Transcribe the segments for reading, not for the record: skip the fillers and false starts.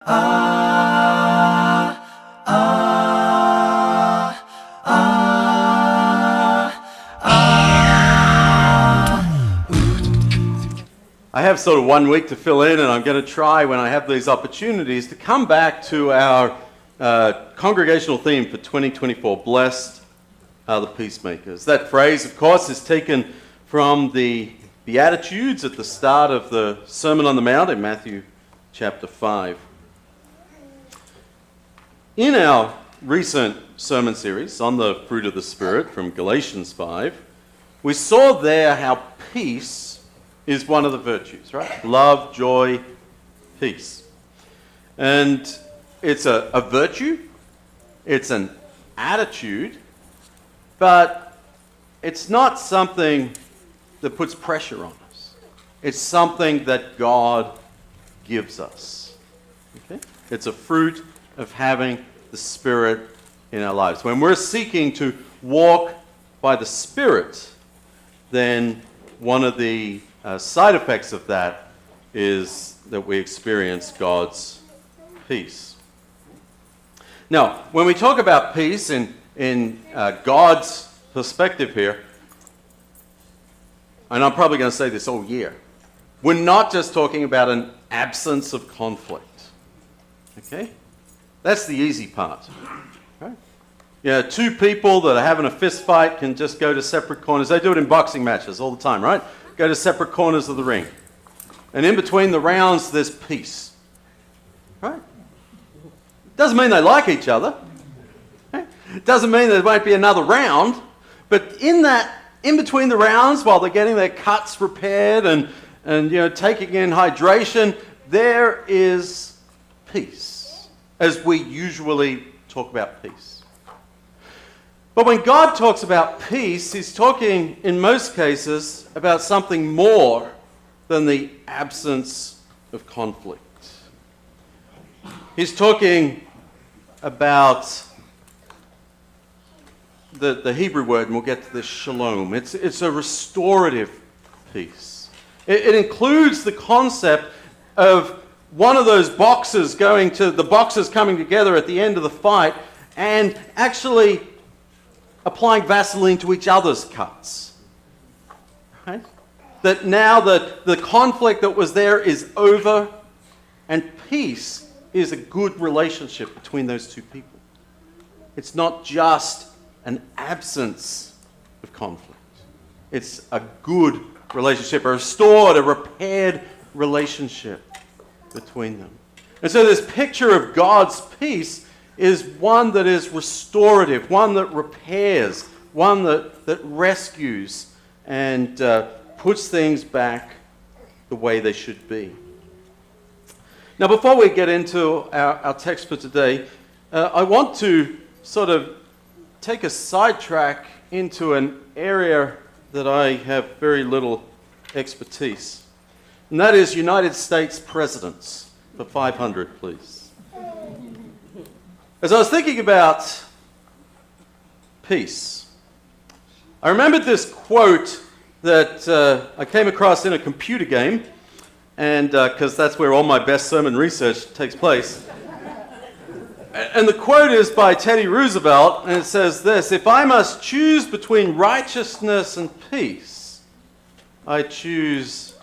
I have sort of 1 week to fill in, and I'm going to try, when I have these opportunities, to come back to our congregational theme for 2024, Blessed are the Peacemakers. That phrase, of course, is taken from the Beatitudes at the start of the Sermon on the Mount in Matthew chapter 5. In our recent sermon series on the fruit of the Spirit from Galatians 5, we saw there how peace is one of the virtues, right? Love, joy, peace. And it's a virtue, it's an attitude, but it's not something that puts pressure on us. It's something that God gives us. Okay? It's a fruit of having the Spirit in our lives. When we're seeking to walk by the Spirit, then one of the side effects of that is that we experience God's peace. Now, when we talk about peace in God's perspective here, and I'm probably going to say this all year, we're not just talking about an absence of conflict. Okay? That's the easy part. Right? Yeah, two people that are having a fist fight can just go to separate corners. They do it in boxing matches all the time, right? Go to separate corners of the ring. And in between the rounds, there's peace. Right? Doesn't mean they like each other. Right? Doesn't mean there won't be another round. But in between the rounds, while they're getting their cuts repaired and taking in hydration, there is peace, as we usually talk about peace. But when God talks about peace, he's talking, in most cases, about something more than the absence of conflict. He's talking about the Hebrew word, and we'll get to this, shalom. It's a restorative peace. It includes the concept of one of those boxers coming together at the end of the fight and actually applying Vaseline to each other's cuts. Right? That now the conflict that was there is over, and peace is a good relationship between those two people. It's not just an absence of conflict. It's a good relationship, a restored, a repaired relationship between them. And so this picture of God's peace is one that is restorative, one that repairs, one that rescues and puts things back the way they should be. Now, before we get into our text for today, I want to sort of take a sidetrack into an area that I have very little expertise. And that is United States presidents. For 500, please. As I was thinking about peace, I remembered this quote that I came across in a computer game, and because that's where all my best sermon research takes place. And the quote is by Teddy Roosevelt, and it says this: "If I must choose between righteousness and peace, I choose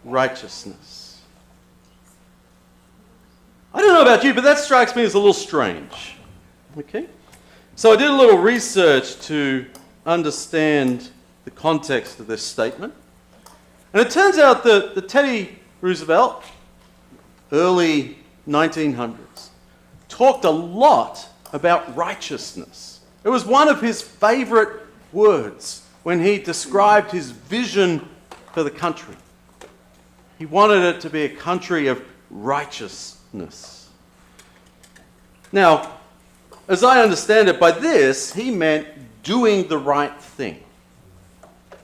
righteousness." I don't know about you, but that strikes me as a little strange. Okay? So I did a little research to understand the context of this statement. And it turns out that Teddy Roosevelt, early 1900s, talked a lot about righteousness. It was one of his favorite words when he described his vision for the country. He wanted it to be a country of righteousness. Now, as I understand it, by this, he meant doing the right thing.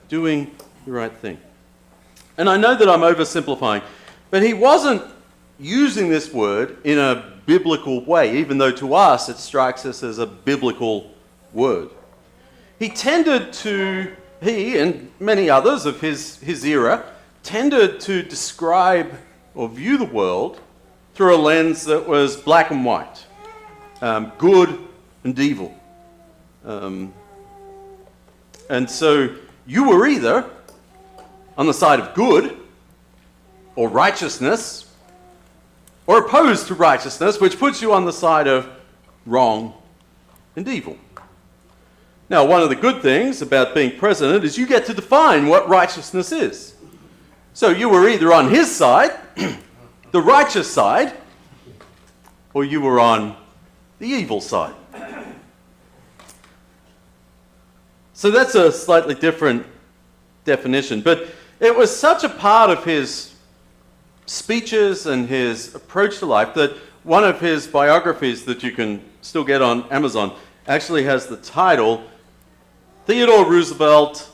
Doing the right thing. And I know that I'm oversimplifying, but he wasn't using this word in a biblical way, even though to us it strikes us as a biblical word. He and many others of his era, tended to describe or view the world through a lens that was black and white, good and evil. And so you were either on the side of good or righteousness, or opposed to righteousness, which puts you on the side of wrong and evil. Now, one of the good things about being president is you get to define what righteousness is. So you were either on his side, the righteous side, or you were on the evil side. So that's a slightly different definition, but it was such a part of his speeches and his approach to life that one of his biographies that you can still get on Amazon actually has the title, Theodore Roosevelt,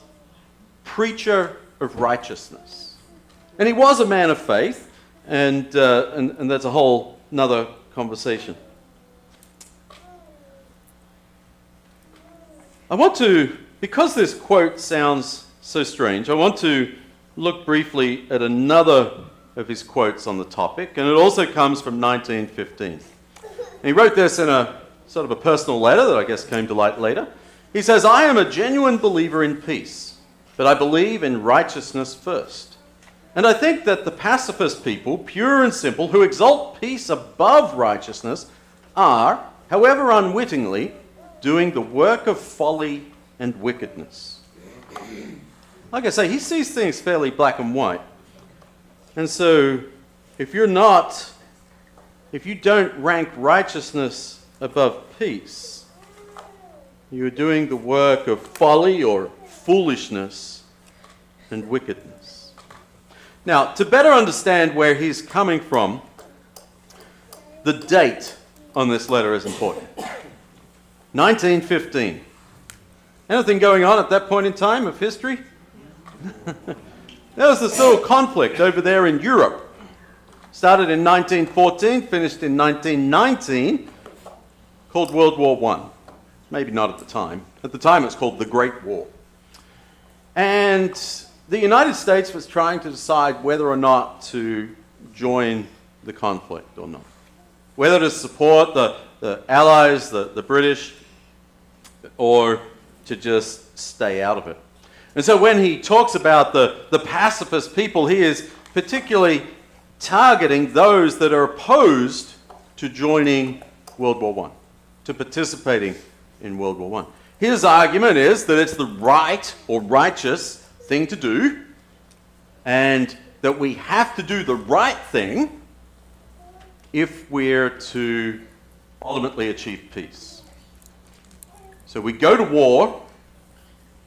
Preacher of Righteousness. And he was a man of faith, and that's a whole another conversation. I want to, because this quote sounds so strange, I want to look briefly at another of his quotes on the topic, and it also comes from 1915. And he wrote this in a sort of a personal letter that I guess came to light later. He says, "I am a genuine believer in peace, but I believe in righteousness first. And I think that the pacifist people, pure and simple, who exalt peace above righteousness, are, however unwittingly, doing the work of folly and wickedness." Like I say, he sees things fairly black and white. And so, if you don't rank righteousness above peace, you're doing the work of folly or foolishness and wickedness. Now, to better understand where he's coming from, the date on this letter is important. 1915. Anything going on at that point in time of history? There was this little conflict over there in Europe. Started in 1914, finished in 1919, called World War I. Maybe not at the time. At the time it's called the Great War. And the United States was trying to decide whether or not to join the conflict or not. Whether to support the Allies, the British, or to just stay out of it. And so when he talks about the pacifist people, he is particularly targeting those that are opposed to joining World War I, to participating in World War I. His argument is that it's the right or righteous thing to do, and that we have to do the right thing if we're to ultimately achieve peace. So we go to war,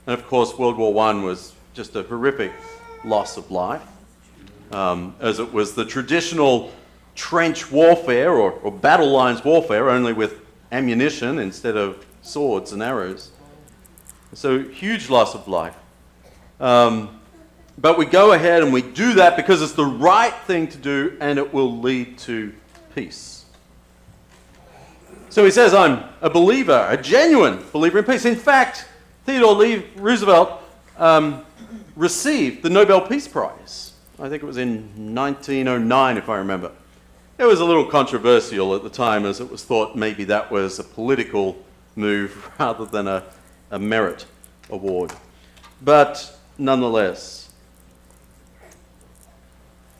and of course World War I was just a horrific loss of life, as it was the traditional trench warfare or battle lines warfare, only with ammunition instead of swords and arrows. So huge loss of life. But we go ahead and we do that because it's the right thing to do, and it will lead to peace. So he says, I'm a believer, a genuine believer in peace. In fact, Theodore Roosevelt received the Nobel Peace Prize. I think it was in 1909, if I remember. It was a little controversial at the time, as it was thought maybe that was a political move rather than a merit award. But nonetheless.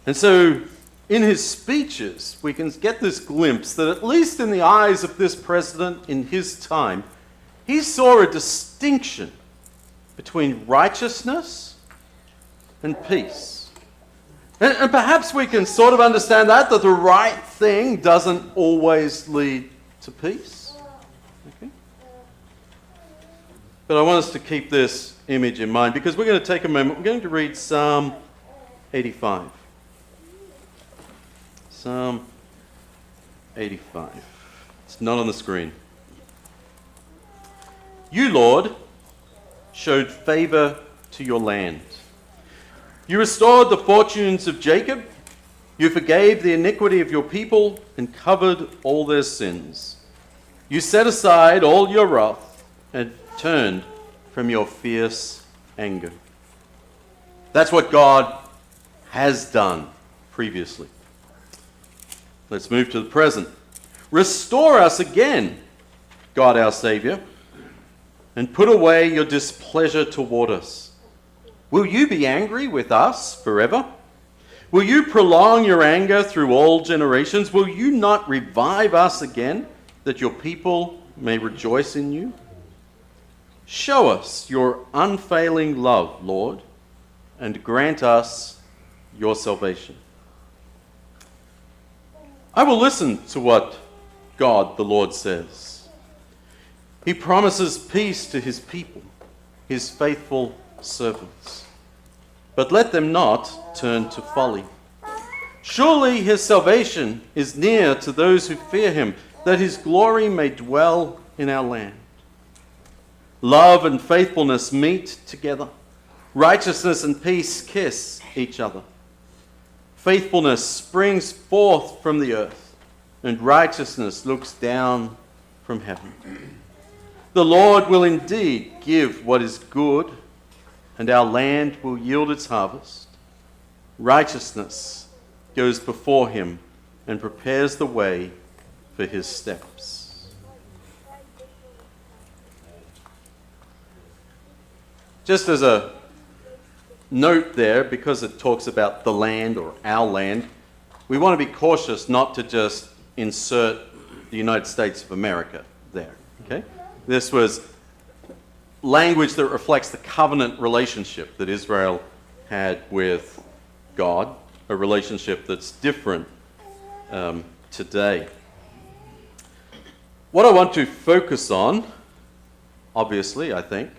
And so in his speeches, we can get this glimpse that at least in the eyes of this president in his time, he saw a distinction between righteousness and peace. And perhaps we can sort of understand that the right thing doesn't always lead to peace. Okay? But I want us to keep this image in mind, because we're going to take a moment. We're going to read Psalm 85. Psalm 85. It's not on the screen. You, Lord, showed favor to your land. You restored the fortunes of Jacob. You forgave the iniquity of your people and covered all their sins. You set aside all your wrath and turned from your fierce anger. That's what God has done previously. Let's move to the present. Restore us again, God our Saviour, and put away your displeasure toward us. Will you be angry with us forever? Will you prolong your anger through all generations? Will you not revive us again, that your people may rejoice in you? Show us your unfailing love, Lord, and grant us your salvation. I will listen to what God the Lord says. He promises peace to his people, his faithful servants. But let them not turn to folly. Surely his salvation is near to those who fear him, that his glory may dwell in our land. Love and faithfulness meet together. Righteousness and peace kiss each other. Faithfulness springs forth from the earth, and righteousness looks down from heaven. The Lord will indeed give what is good, and our land will yield its harvest. Righteousness goes before him and prepares the way for his steps. Just as a note there, because it talks about the land or our land, we want to be cautious not to just insert the United States of America there. Okay? This was language that reflects the covenant relationship that Israel had with God, a relationship that's different today. What I want to focus on, obviously, I think,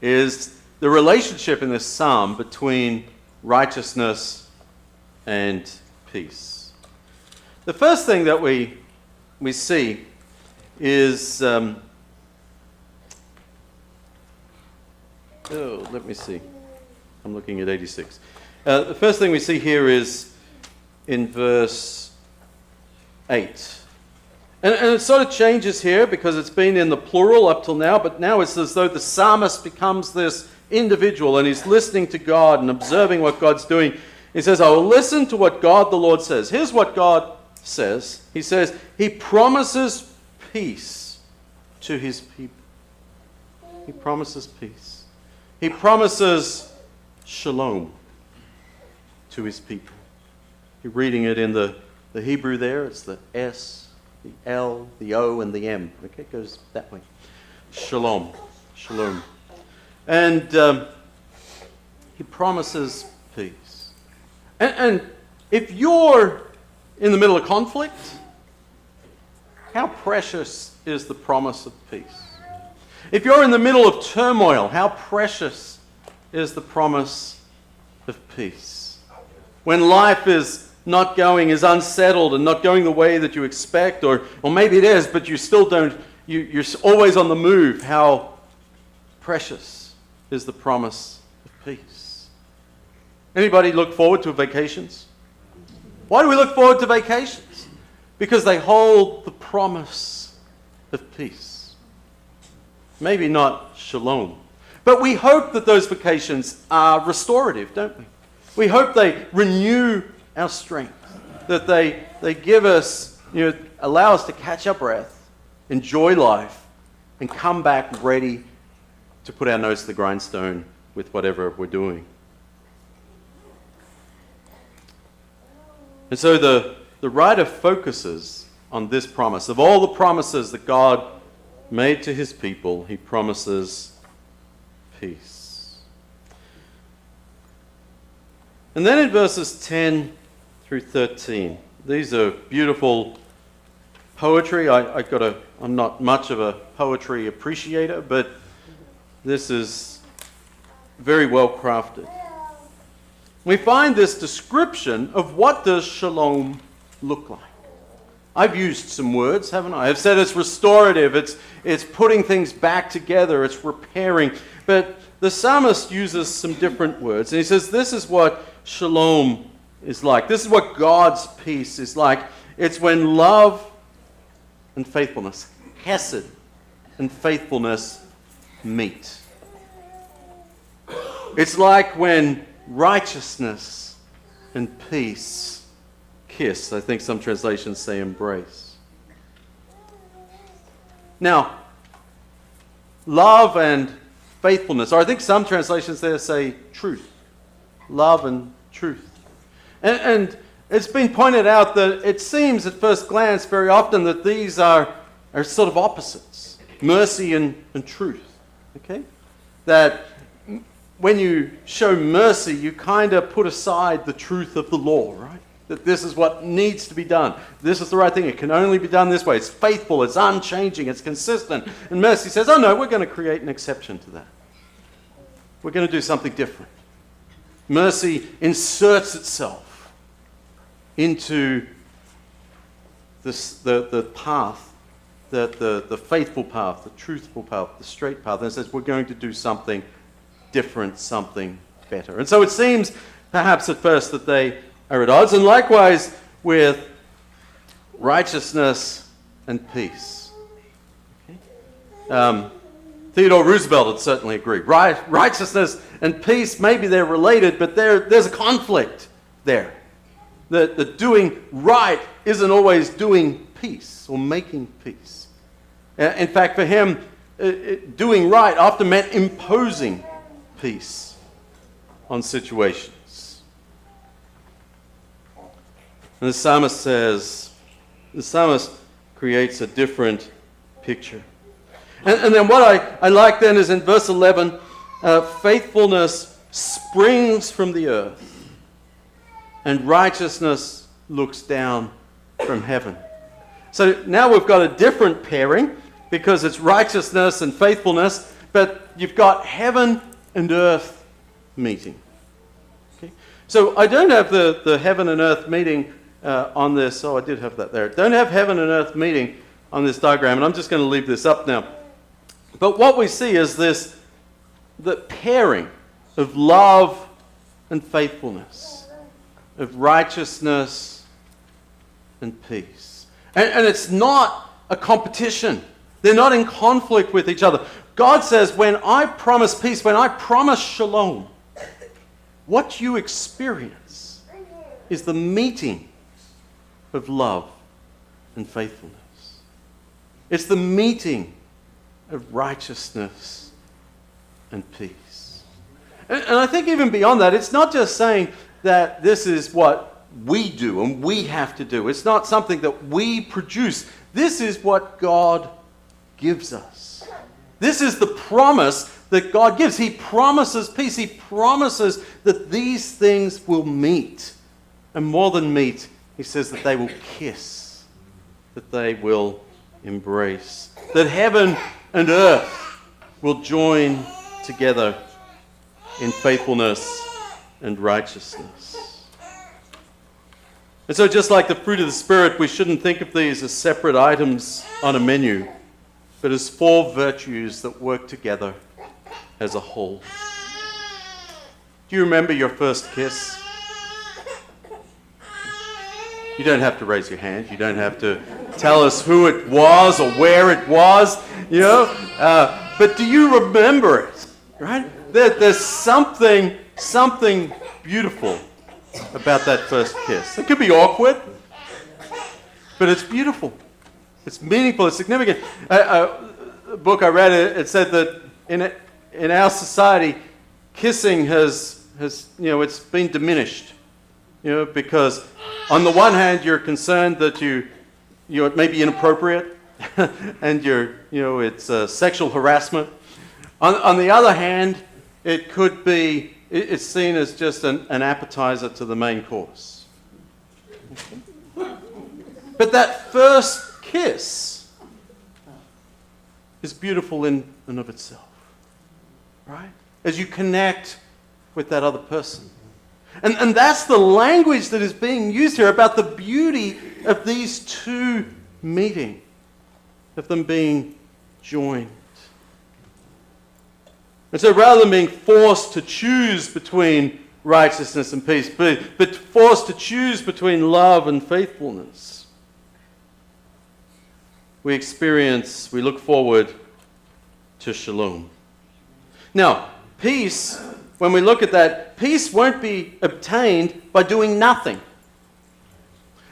is the relationship in this psalm between righteousness and peace. The first thing that we see is let me see. I'm looking at 86. The first thing we see here is in verse 8. And it sort of changes here because it's been in the plural up till now, but now it's as though the psalmist becomes this individual and he's listening to God and observing what God's doing. He says, I will listen to what God the Lord says. Here's what God says. He says, he promises peace to his people. He promises peace. He promises shalom to his people. You're reading it in the Hebrew there. It's the S, the L, the O, and the M. Okay, it goes that way. Shalom. Shalom. And he promises peace. And if you're in the middle of conflict, how precious is the promise of peace? If you're in the middle of turmoil, how precious is the promise of peace? When life is is unsettled and not going the way that you expect, or maybe it is, but you still don't, you're always on the move, how precious is the promise of peace? Anybody look forward to vacations? Why do we look forward to vacations? Because they hold the promise of peace. Maybe not shalom. But we hope that those vacations are restorative, don't we? We hope they renew our strength, that they give us, allow us to catch our breath, enjoy life, and come back ready to put our nose to the grindstone with whatever we're doing. And so the writer focuses on this promise. Of all the promises that God made to his people, he promises peace. And then in verses 10 through 13, these are beautiful poetry. I'm not much of a poetry appreciator, but this is very well crafted. We find this description of what does shalom look like. I've used some words, haven't I? I've said it's restorative, it's putting things back together, it's repairing. But the psalmist uses some different words. And he says, this is what shalom is like. This is what God's peace is like. It's when love and faithfulness, hesed and faithfulness meet. It's like when righteousness and peace kiss. I think some translations say embrace. Now, love and faithfulness, or I think some translations there say truth. Love and truth. And it's been pointed out that it seems at first glance very often that these are sort of opposites. Mercy and truth. Okay? That when you show mercy, you kind of put aside the truth of the law, right? That this is what needs to be done. This is the right thing. It can only be done this way. It's faithful, it's unchanging, it's consistent. And mercy says, oh no, we're going to create an exception to that. We're going to do something different. Mercy inserts itself into the path, the faithful path, the truthful path, the straight path. And it says we're going to do something different, something better. And so it seems perhaps at first that they are at odds. And likewise with righteousness and peace. Okay? Theodore Roosevelt would certainly agree. Righteousness and peace, maybe they're related, but there's a conflict there. The doing right isn't always doing peace or making peace. In fact, for him, doing right often meant imposing peace on situations. And the psalmist creates a different picture. And then what I like then is in verse 11, faithfulness springs from the earth, and righteousness looks down from heaven. So now we've got a different pairing, because it's righteousness and faithfulness, but you've got heaven and earth meeting. Okay? So I don't have the heaven and earth meeting on this. Oh, I did have that there. Don't have heaven and earth meeting on this diagram, and I'm just going to leave this up now. But what we see is the pairing of love and faithfulness, of righteousness and peace. And it's not a competition. They're not in conflict with each other. God says, when I promise peace, when I promise shalom, what you experience is the meeting of love and faithfulness. It's the meeting of righteousness and peace. And I think even beyond that, it's not just saying that this is what we do and we have to do. It's not something that we produce. This is what God gives us. This is the promise that God gives. He promises peace. He promises that these things will meet. And more than meet, he says that they will kiss, that they will embrace, that heaven and earth will join together in faithfulness and righteousness. And so just like the fruit of the Spirit, we shouldn't think of these as separate items on a menu, but as four virtues that work together as a whole. Do you remember your first kiss? You don't have to raise your hand. You don't have to tell us who it was or where it was, you know. But do you remember it? Right? There's something beautiful about that first kiss. It could be awkward, but it's beautiful. It's meaningful. It's significant. A book I read, it said that in our society, kissing has it's been diminished. Because on the one hand, you're concerned that it may be inappropriate, and it's sexual harassment. On the other hand, it could be, it's seen as just an appetizer to the main course. But that first kiss is beautiful in and of itself, right? As you connect with that other person. And that's the language that is being used here about the beauty of these two meeting, of them being joined. And so rather than being forced to choose between righteousness and peace, but forced to choose between love and faithfulness, we look forward to shalom. Now, peace, when we look at that, peace won't be obtained by doing nothing.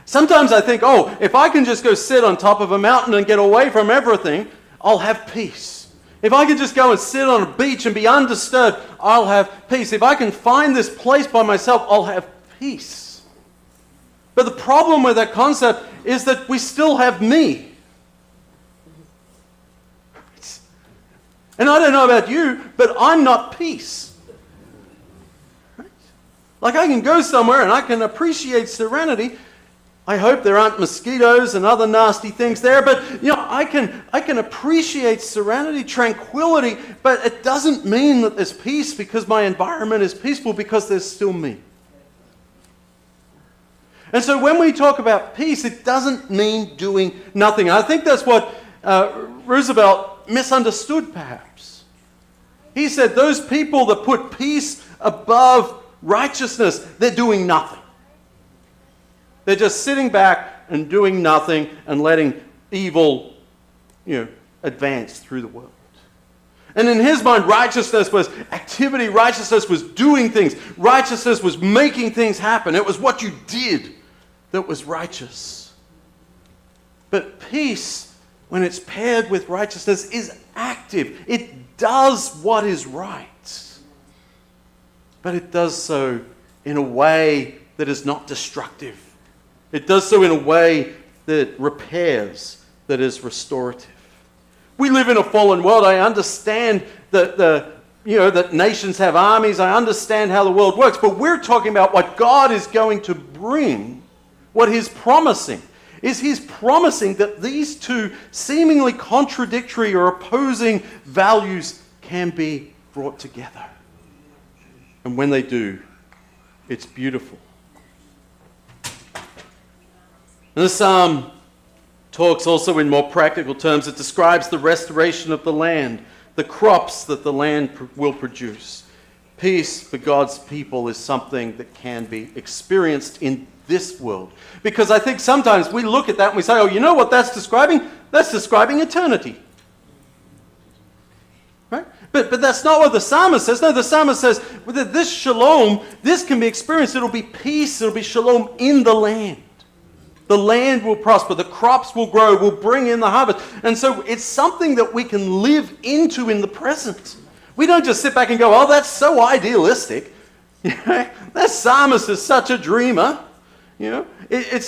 Sometimes I think, oh, if I can just go sit on top of a mountain and get away from everything, I'll have peace. If I can just go and sit on a beach and be undisturbed, I'll have peace. If I can find this place by myself, I'll have peace. But the problem with that concept is that we still have me. And I don't know about you, but I'm not peace. Right? Like I can go somewhere and I can appreciate serenity. I hope there aren't mosquitoes and other nasty things there, but I can appreciate serenity, tranquility, but it doesn't mean that there's peace because my environment is peaceful, because there's still me. And so when we talk about peace, it doesn't mean doing nothing. I think that's what Roosevelt misunderstood, perhaps. He said those people that put peace above righteousness, they're doing nothing. They're just sitting back and doing nothing and letting evil, advance through the world. And in his mind, righteousness was activity. Righteousness was doing things. Righteousness was making things happen. It was what you did that was righteous. But peace, when it's paired with righteousness, is active. It does what is right. But it does so in a way that is not destructive. It does so in a way that repairs, that is restorative. We live in a fallen world. I understand that nations have armies. I understand how the world works. But we're talking about what God is going to bring, what He's promising. He's promising that these two seemingly contradictory or opposing values can be brought together. And when they do, it's beautiful. And the psalm talks also in more practical terms. It describes the restoration of the land, the crops that the land will produce. Peace for God's people is something that can be experienced in this world. Because I think sometimes we look at that and we say, oh, you know what that's describing? That's describing eternity. Right? But that's not what the psalmist says. No, the psalmist says that this shalom, this can be experienced. It'll be peace. It'll be shalom in the land. The land will prosper. The crops will grow. We'll bring in the harvest. And so it's something that we can live into in the present. We don't just sit back and go, oh, that's so idealistic. That psalmist is such a dreamer. It's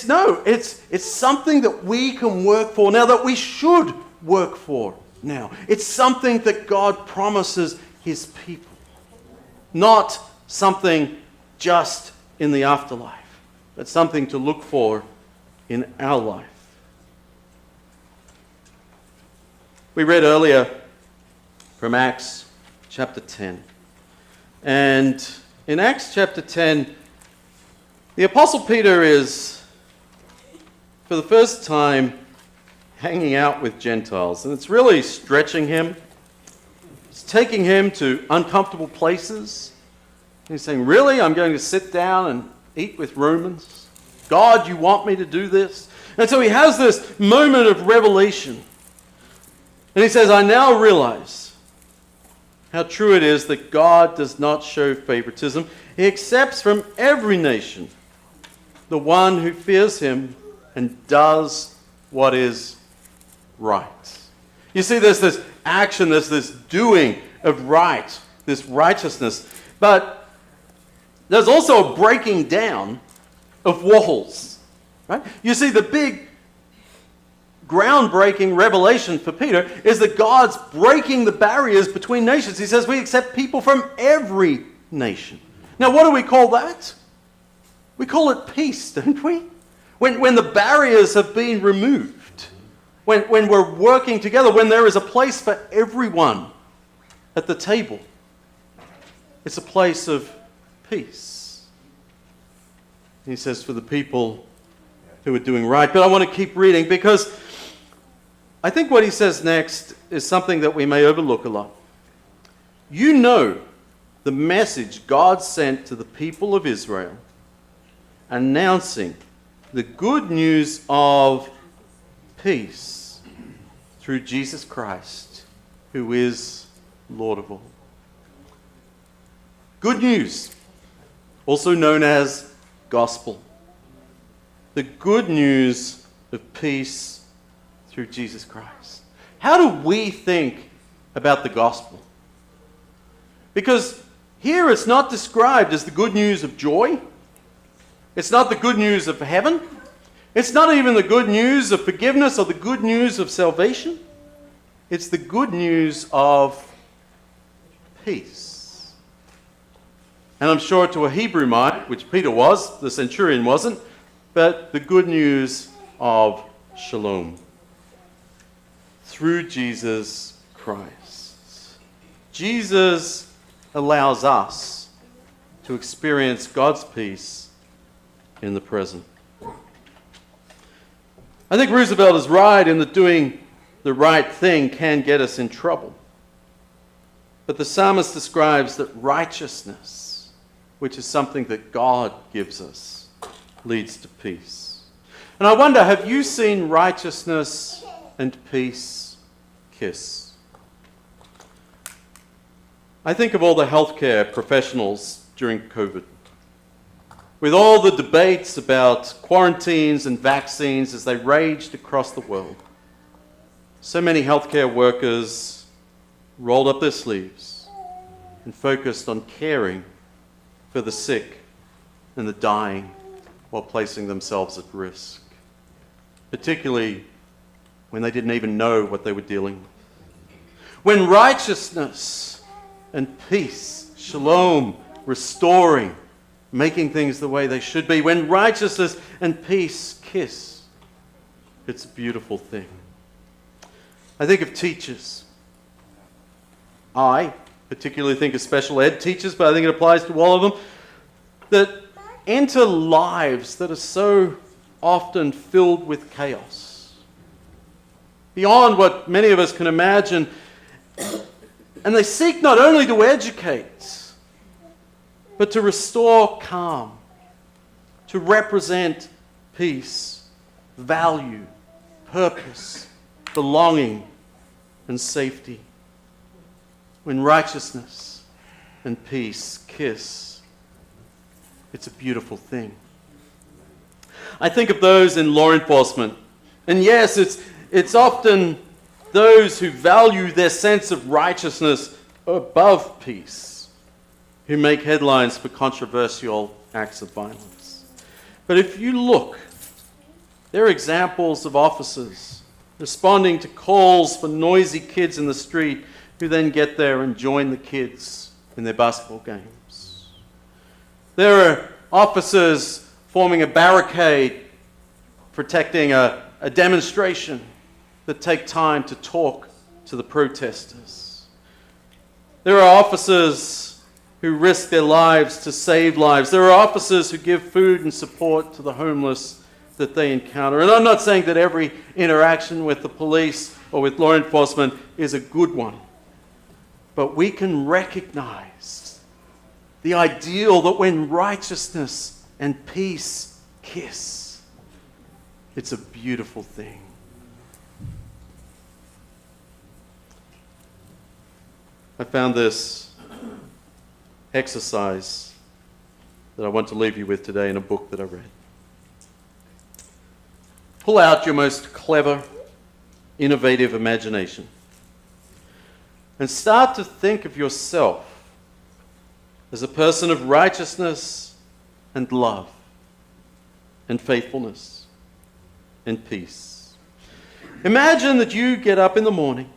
something that we can work for now, that we should work for now. It's something that God promises His people. Not something just in the afterlife, but something to look for in our life. We read earlier from Acts chapter 10. And in Acts chapter 10, the Apostle Peter is, for the first time, hanging out with Gentiles. And it's really stretching him. It's taking him to uncomfortable places. And he's saying, really? I'm going to sit down and eat with Romans? God, you want me to do this? And so he has this moment of revelation. And he says, I now realize how true it is that God does not show favoritism. He accepts from every nation the one who fears Him and does what is right. You see, there's this action, there's this doing of right, this righteousness. But there's also a breaking down of walls. Right? You see, the big groundbreaking revelation for Peter is that God's breaking the barriers between nations. He says we accept people from every nation. Now, what do we call that? We call it peace, don't we? When the barriers have been removed, when we're working together, when there is a place for everyone at the table, it's a place of peace. He says for the people who are doing right. But I want to keep reading because I think what he says next is something that we may overlook a lot. You know the message God sent to the people of Israel, announcing the good news of peace through Jesus Christ, who is Lord of all. Good news, also known as gospel. the good news of peace through Jesus Christ. How do we think about the gospel? Because here it's not described as the good news of joy. It's not the good news of heaven. It's not even the good news of forgiveness or the good news of salvation. It's the good news of peace. And I'm sure to a Hebrew mind, which Peter was, the centurion wasn't, but the good news of shalom through Jesus Christ. Jesus allows us to experience God's peace in the present. I think Roosevelt is right in that doing the right thing can get us in trouble. But the psalmist describes that righteousness, which is something that God gives us, leads to peace. And I wonder, have you seen righteousness and peace kiss? I think of all the healthcare professionals during COVID. With all the debates about quarantines and vaccines as they raged across the world, so many healthcare workers rolled up their sleeves and focused on caring for the sick and the dying while placing themselves at risk, particularly when they didn't even know what they were dealing with. When righteousness and peace, shalom, restoring, making things the way they should be, when righteousness and peace kiss, it's a beautiful thing. I think of teachers. I particularly think of special ed teachers, but I think it applies to all of them, that enter lives that are so often filled with chaos, beyond what many of us can imagine. And they seek not only to educate, but to restore calm, to represent peace, value, purpose, belonging, and safety. When righteousness and peace kiss, it's a beautiful thing. I think of those in law enforcement. And yes, it's often those who value their sense of righteousness above peace who make headlines for controversial acts of violence. But if you look, there are examples of officers responding to calls for noisy kids in the street who then get there and join the kids in their basketball games. There are officers forming a barricade protecting a demonstration that take time to talk to the protesters. There are officers who risk their lives to save lives. There are officers who give food and support to the homeless that they encounter. And I'm not saying that every interaction with the police or with law enforcement is a good one. But we can recognize the ideal that when righteousness and peace kiss, it's a beautiful thing. I found this exercise that I want to leave you with today in a book that I read. Pull out your most clever, innovative imagination and start to think of yourself as a person of righteousness and love and faithfulness and peace. Imagine that you get up in the morning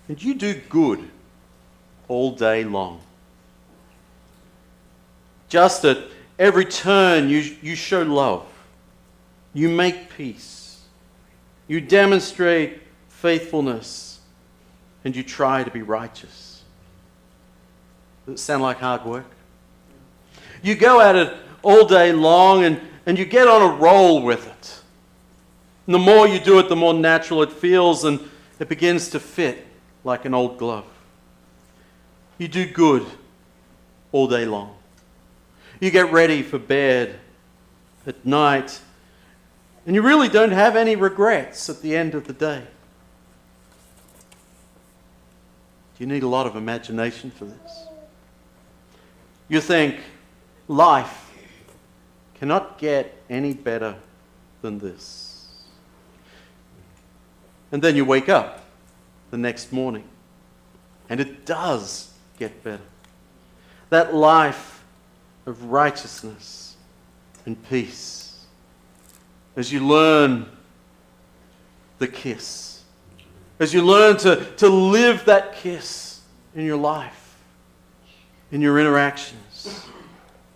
and you do good all day long. Just at every turn, you show love. You make peace. You demonstrate faithfulness. And you try to be righteous. Does it sound like hard work? You go at it all day long and you get on a roll with it. And the more you do it, the more natural it feels and it begins to fit like an old glove. You do good all day long. You get ready for bed at night and you really don't have any regrets at the end of the day. You need a lot of imagination for this. You think life cannot get any better than this. And then you wake up the next morning, and it does get better. That life of righteousness and peace, as you learn the kiss, as you learn to live that kiss in your life, in your interactions,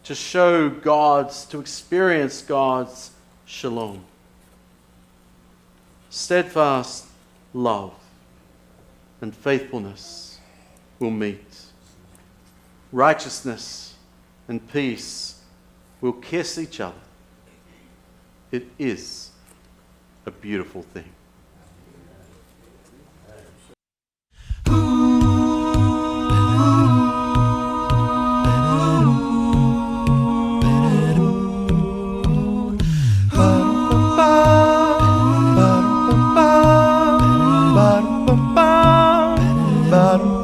to show to experience God's shalom. Steadfast love and faithfulness will meet. Righteousness and peace will kiss each other. It is a beautiful thing. Bottom